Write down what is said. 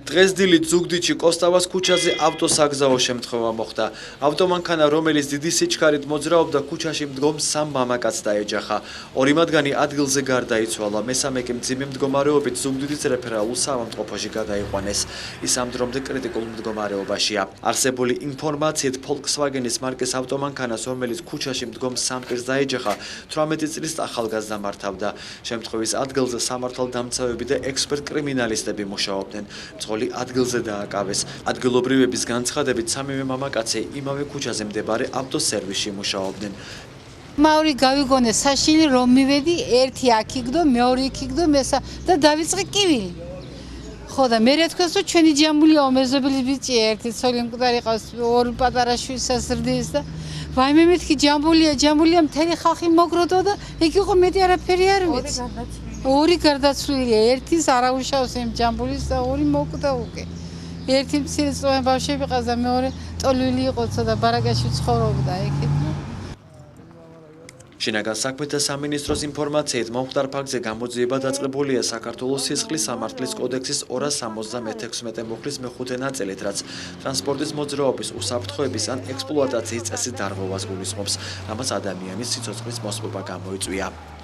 დღეს დილით ზუგდიდში კოსტავას ქუჩაზე ავტოსაგზაო შემთხვევა მოხდა. ავტომანქანა, რომელიც დიდი სიჩქარით მოძრაობდა, ქუჩაში მდგომ სამ მამაკაცს დაეჯახა. ორი მათგანი ადგილზე გარდაიცვალა, მესამე კი მძიმე მდგომარეობით ზუგდიდის რეფერალურ საავადმყოფოში გადაიყვანეს. ის ამ დრომდე კრიტიკულ მდგომარეობაშია. არსებული ინფორმაციით, Volkswagen-ის მარკის ავტომანქანას, რომელიც ქუჩაში მდგომ სამ პირს დაეჯახა, 18 წლის ახალგაზრდა მართავდა. შემთხვევის ადგილზე სამართალდამცავები და ექსპერტ-კრიმინალისტები მუშაობდნენ. მძღოლი ადგილზე დააკავეს. ადგილობრივების განცხადებით, სამივე მამაკაცი იმავე ქუჩაზე მდებარე ავტოსერვისში მუშაობდნენ. მაური გავიგონე საშილი რომ მივედი, ერთი აქ იგდო, მეორე იქ იგდო, და დავიწყე კივილი. ხო და მე რეთქოს რომ ჩვენი ჯამბულია მეზობელი ბიჭია, ერთი ცოლი მკვდარი ყავს, ორი პატარა შვილს ასრდის და ვაიმე მეთქი ჯამბულია მთელი ხალხი მოგროდო და იქ იყო მეტი არაფერი არ ვიცი. ორი გარდაცვლილია, ერთის არაუშავს იმ ჯამბულის და ორი მოკვდა უკვე. ერთი მცირეწლოვანი ბავშვები ყავს და მეორე ტოლვილი იყო და ბარაგაში ცხოვრობდა იქით. შინაგან საქმეთა სამინისტროს ინფორმაციით, მომხდარ ფაქტზე გამოძიება დაწყებულია საქართველოს სისხლის სამართლის კოდექსის 276 მუხლის მეხუთე ნაწილით, რაც ტრანსპორტის მოძრაობის უსაფრთხოების ან ექსპლუატაციის წესის დარღვევას გულისხმობს, რამაც ადამიანის სიცოცხლის მოსპობა გამოიწვია.